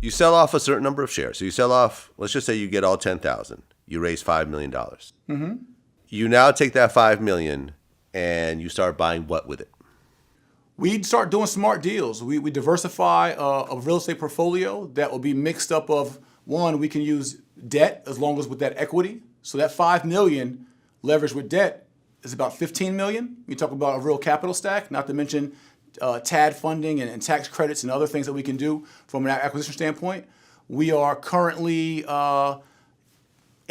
you sell off a certain number of shares. So you sell off, let's just say you get all 10,000. You raise $5 million. Mm-hmm. You now take that $5 million and you start buying what with it? We start doing smart deals. We diversify a real estate portfolio that will be mixed up of, one, we can use debt as long as with that equity. So that $5 million leveraged with debt is about $15 million. We talk about a real capital stack, not to mention TAD funding and tax credits and other things that we can do from an acquisition standpoint. We are currently a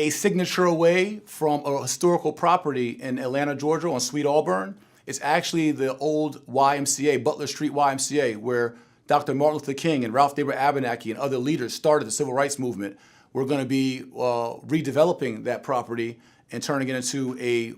signature away from a historical property in Atlanta, Georgia on Sweet Auburn. It's actually the old YMCA, Butler Street YMCA, where Dr. Martin Luther King and Ralph David Abernathy and other leaders started the civil rights movement. We're going to be redeveloping that property and turning it into a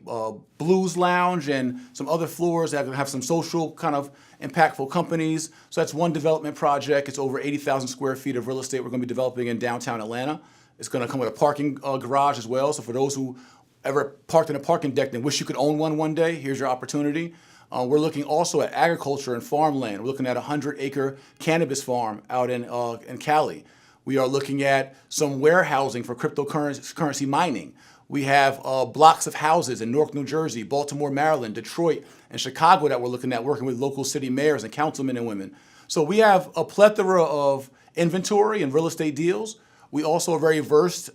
blues lounge and some other floors that are going to have some social kind of impactful companies. So that's one development project. It's over 80,000 square feet of real estate we're going to be developing in downtown Atlanta. It's going to come with a parking garage as well. So for those who ever parked in a parking deck and wish you could own one day, here's your opportunity. We're looking also at agriculture and farmland. We're looking at a 100-acre cannabis farm out in Cali. We are looking at some warehousing for cryptocurrency mining. We have blocks of houses in Newark, New Jersey, Baltimore, Maryland, Detroit, and Chicago that we're looking at, working with local city mayors and councilmen and women. So we have a plethora of inventory and real estate deals. We also are very versed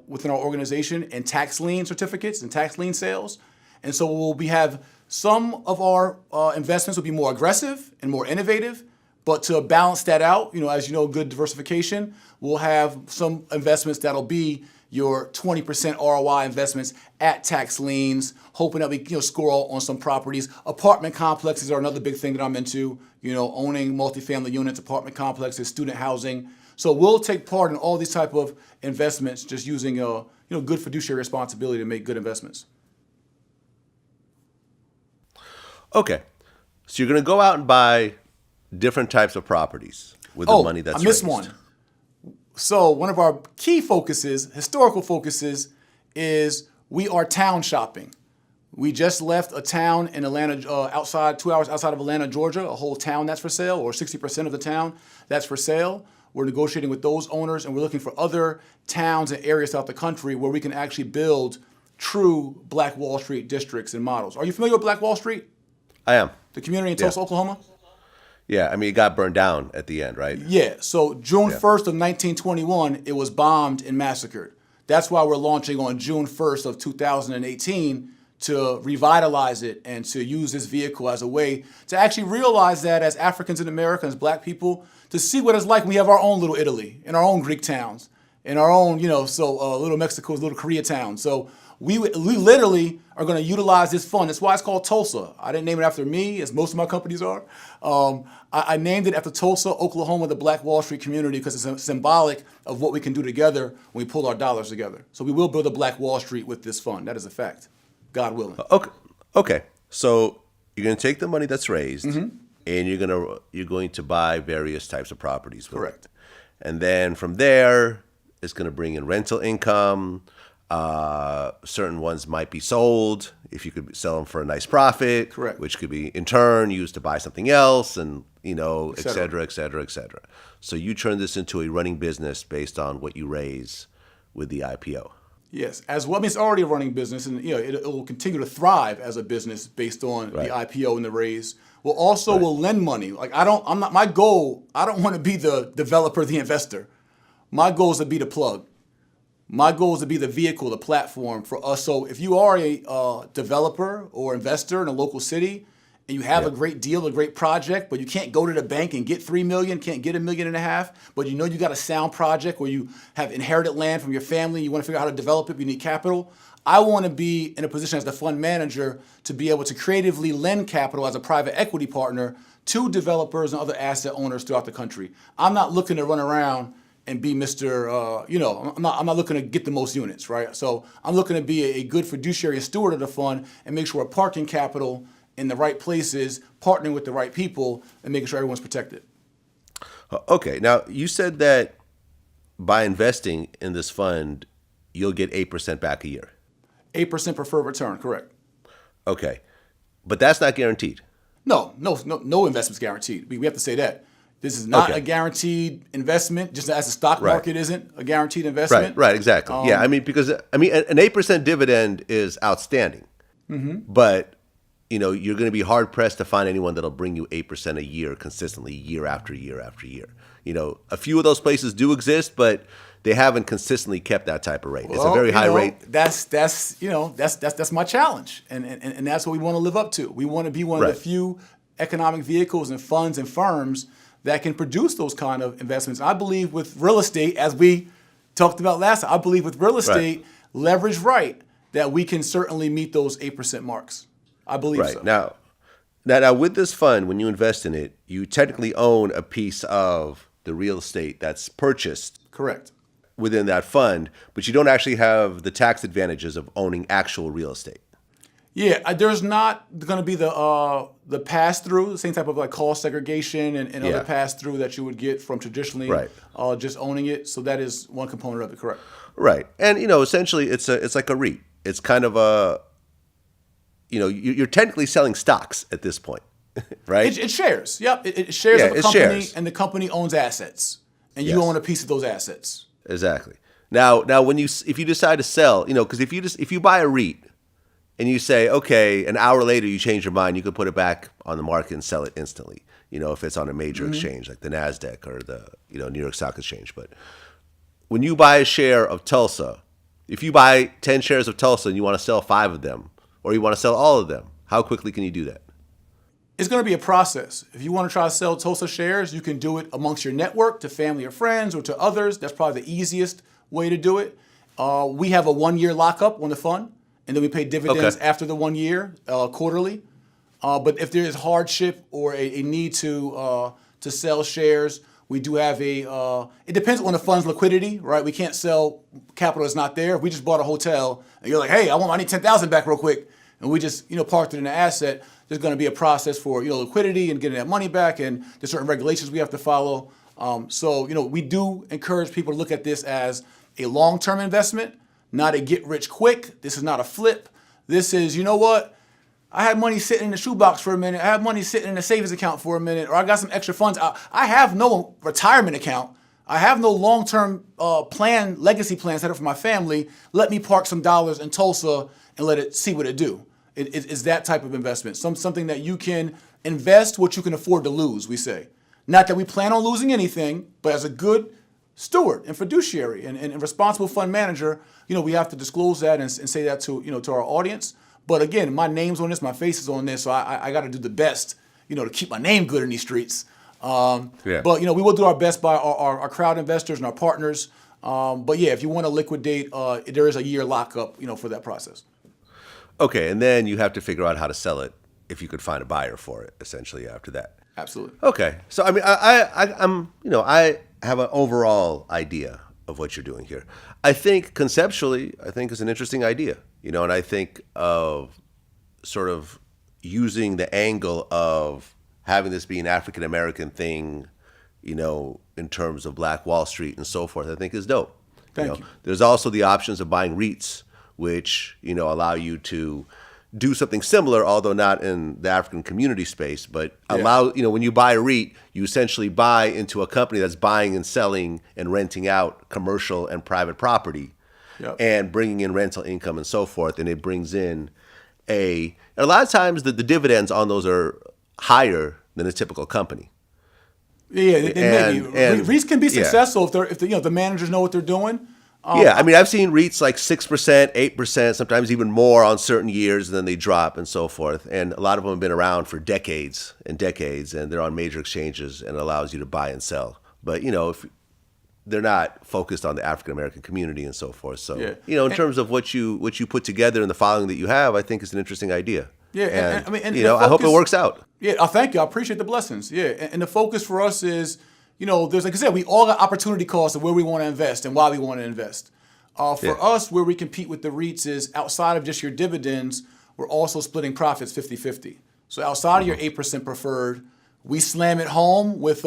within our organization in tax lien certificates and tax lien sales. And so have some of our investments will be more aggressive and more innovative. But to balance that out, as you know, good diversification, we'll have some investments that'll be your 20% ROI investments at tax liens, hoping that we score on some properties. Apartment complexes are another big thing that I'm into, owning multifamily units, apartment complexes, student housing. So we'll take part in all these type of investments, just using good fiduciary responsibility to make good investments. Okay, so you're going to go out and buy different types of properties with the money that's raised. I missed one. So one of our key focuses, historical focuses, is we are town shopping. We just left a town in Atlanta, 2 hours outside of Atlanta, Georgia, a whole town that's for sale, or 60% of the town that's for sale. We're negotiating with those owners, and we're looking for other towns and areas throughout the country where we can actually build true Black Wall Street districts and models. Are you familiar with Black Wall Street? I am. The community in Tulsa, Oklahoma? Yeah, I mean, it got burned down at the end, right? Yeah, so June 1st of 1921, it was bombed and massacred. That's why we're launching on June 1st of 2018 to revitalize it and to use this vehicle as a way to actually realize that as Africans and Americans, Black people, to see what it's like when we have our own little Italy, in our own Greek towns, in our own, little Mexico's little Korea town. So we literally are going to utilize this fund. That's why it's called Tulsa. I didn't name it after me, as most of my companies are. I named it after Tulsa, Oklahoma, the Black Wall Street community, because it's symbolic of what we can do together when we pull our dollars together. So we will build a Black Wall Street with this fund. That is a fact, God willing. Okay. So you're going to take the money that's raised, and you're going to buy various types of properties with Correct. it. And then from there, it's going to bring in rental income. Certain ones might be sold if you could sell them for a nice profit. Correct. Which could be in turn used to buy something else, and et cetera, et cetera, et cetera. So you turn this into a running business based on what you raise with the IPO. Yes, as well. I mean, it's already a running business, and it will continue to thrive as a business based on the IPO and the raise. We'll lend money. Like my goal. I don't want to be the developer, the investor. My goal is to be the plug. My goal is to be the vehicle, the platform for us. So if you are a developer or investor in a local city and you have a great deal, a great project, but you can't go to the bank and get $3 million, can't get $1.5 million, but you got a sound project where you have inherited land from your family, you want to figure out how to develop it, you need capital. I want to be in a position as the fund manager to be able to creatively lend capital as a private equity partner to developers and other asset owners throughout the country. I'm not looking to run around and be Mr. I'm not looking to get the most units, right? So I'm looking to be a good fiduciary steward of the fund and make sure we're parking capital in the right places, partnering with the right people, and making sure everyone's protected. Okay, now you said that by investing in this fund, you'll get 8% back a year. 8% preferred return, correct. Okay, but that's not guaranteed. No investment's guaranteed. We have to say that. This is not Okay. a guaranteed investment, just as the stock Right. market isn't a guaranteed investment. Right, exactly. Yeah, I mean, because an 8% dividend is outstanding, but you're going to be hard pressed to find anyone that'll bring you 8% a year consistently, year after year after year. A few of those places do exist, but they haven't consistently kept that type of rate. It's a very high rate. That's my challenge, and that's what we want to live up to. We want to be one of Right. the few economic vehicles and funds and firms that can produce those kind of investments. I believe with real estate, as we talked about last time, I believe with real estate, leveraged right, that we can certainly meet those 8% marks. I believe so. Now, with this fund, when you invest in it, you technically own a piece of the real estate that's purchased Correct. within that fund, but you don't actually have the tax advantages of owning actual real estate. Yeah, there's not going to be the pass through, the same type of like cost segregation and other pass through that you would get from traditionally just owning it. So that is one component of it. Correct. Right, and essentially it's like a REIT. It's kind of a you're technically selling stocks at this point, right? It shares. Yep, it shares of a it's company, shares. and the company owns assets, and you Yes. own a piece of those assets. Exactly. Now if you decide to sell, because if you buy a REIT and you say, okay, an hour later you change your mind, you could put it back on the market and sell it instantly. If it's on a major exchange like the NASDAQ or the New York Stock Exchange. But when you buy a share of Tulsa, if you buy 10 shares of Tulsa and you want to sell 5 of them, or you want to sell all of them, how quickly can you do that? It's going to be a process. If you want to try to sell Tulsa shares, you can do it amongst your network to family or friends or to others. That's probably the easiest way to do it. We have a 1-year lockup on the fund, and then we pay dividends after the 1 year, quarterly. But if there is hardship or a need to sell shares, we do have it depends on the fund's liquidity, right? We can't sell capital that's not there. If we just bought a hotel and you're like, hey, I need 10,000 back real quick, and we just parked it in an asset, there's going to be a process for liquidity and getting that money back, and there's certain regulations we have to follow. So we do encourage people to look at this as a long-term investment, not a get-rich-quick. This is not a flip. This is, I had money sitting in the shoebox for a minute. I have money sitting in a savings account for a minute, or I got some extra funds. I have no retirement account. I have no long-term legacy plan set up for my family. Let me park some dollars in Tulsa and let it see what it do. It's that type of investment, something that you can invest what you can afford to lose, we say. Not that we plan on losing anything, but as a good steward and fiduciary and responsible fund manager, we have to disclose that and say that to our audience. But again, my name's on this, my face is on this, so I got to do the best, to keep my name good in these streets. But we will do our best by our crowd investors and our partners. But yeah, if you want to liquidate, there is a year lockup, for that process. Okay, and then you have to figure out how to sell it if you could find a buyer for it, essentially, after that. Absolutely. Okay, so I mean, I have an overall idea of what you're doing here. I think conceptually, it's an interesting idea, and I think of sort of using the angle of having this be an African American thing, in terms of Black Wall Street and so forth, I think is dope. Thank you. There's also the options of buying REITs, which allow you to do something similar, although not in the African community space, but allow when you buy a REIT, you essentially buy into a company that's buying and selling and renting out commercial and private property, and bringing in rental income and so forth, and it brings in a lot of times the dividends on those are higher than a typical company. Yeah, they may be. REITs can be successful if the managers know what they're doing. I mean, I've seen REITs like 6%, 8%, sometimes even more on certain years, and then they drop and so forth. And a lot of them have been around for decades and decades, and they're on major exchanges, and it allows you to buy and sell. But if they're not focused on the African American community and so forth. So in terms of what you put together and the following that you have, I think it's an interesting idea. Yeah, I hope it works out. Yeah, thank you. I appreciate the blessings. Yeah, and the focus for us is, there's, like I said, we all got opportunity costs of where we want to invest and why we want to invest. For us, where we compete with the REITs is outside of just your dividends, we're also splitting profits 50-50. So outside of your 8% preferred, we slam it home with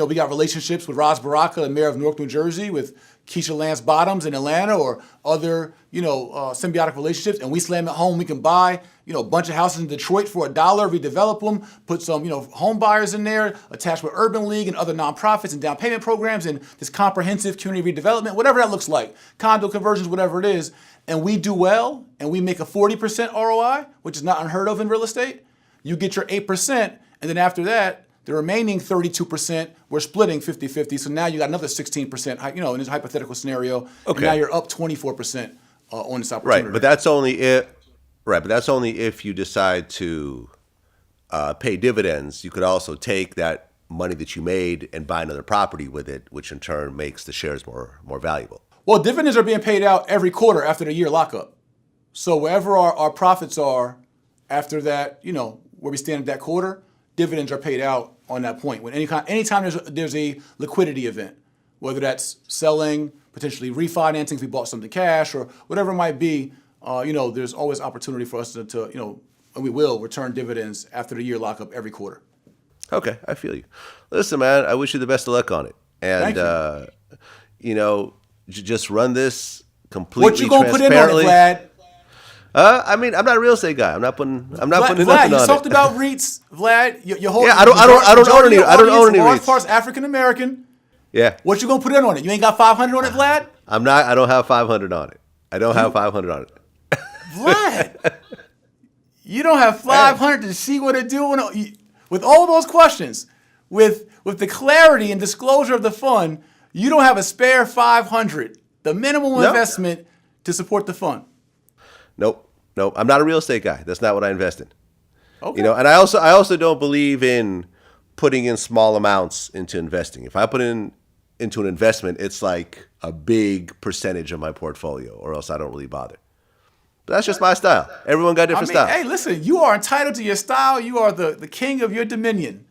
we got relationships with Ras Baraka, the mayor of Newark, New Jersey, with Keisha Lance Bottoms in Atlanta, or other, symbiotic relationships, and we slam it home. We can buy, a bunch of houses in Detroit for $1, redevelop them, put some, home buyers in there, attached with Urban League and other nonprofits and down payment programs and this comprehensive community redevelopment, whatever that looks like, condo conversions, whatever it is, and we do well, and we make a 40% ROI, which is not unheard of in real estate. You get your 8%, and then after that, the remaining 32%, we're splitting 50-50. So now you got another 16%, in this hypothetical scenario. Okay. And now you're up 24% on this opportunity. Right, but that's only if you decide to pay dividends. You could also take that money that you made and buy another property with it, which in turn makes the shares more valuable. Well, dividends are being paid out every quarter after the year lockup. So wherever our profits are after that, where we stand at that quarter, dividends are paid out on that point. When anytime there's a liquidity event, whether that's selling, potentially refinancing if we bought something cash, or whatever it might be, there's always opportunity for us to and we will return dividends after the year lockup every quarter. Okay, I feel you. Listen, man, I wish you the best of luck on it. And, Thank you. Just run this completely What you gonna put in on it, transparently. Vlad? I'm not a real estate guy. I'm not putting Vlad, nothing you on talked it. about REITs, Vlad. Your whole Yeah, I don't own any large REITs. parts African American. Yeah, What you gonna put in on it? You ain't got 500 on it, Vlad? I don't have 500 on it. I don't have 500 on it. Vlad, you don't have 500 to see what it do with all those questions, with the clarity and disclosure of the fund. You don't have a spare 500, the minimum No. investment to support the fund. Nope. I'm not a real estate guy. That's not what I invest in. Okay. And I also don't believe in putting in small amounts into investing. If I put into an investment, it's like a big percentage of my portfolio, or else I don't really bother. But that's just my style. Everyone got different styles. Hey, listen, you are entitled to your style. You are the king of your dominion.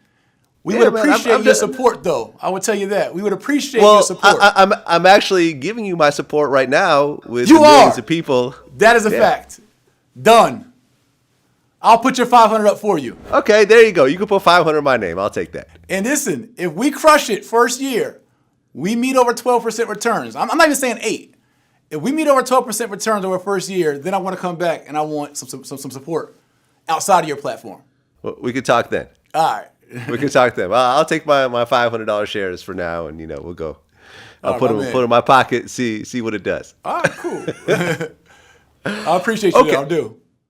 We Yeah, would man, appreciate I'm your the- support, though. I would tell you that. We would appreciate Well, your support. I'm actually giving you my support right now with You the millions are. of people. That is a fact. Done. I'll put your 500 up for you. Okay, there you go. You can put 500 in my name. I'll take that. And listen, if we crush it first year, we meet over 12% returns. I'm not even saying 8. If we meet over 12% returns over first year, then I want to come back and I want some support outside of your platform. Well, we could talk then. All right. We can talk then. I'll take my $500 shares for now, and we'll go. I'll put them in my pocket. See what it does. All right, cool. I appreciate you. Okay. I'll do.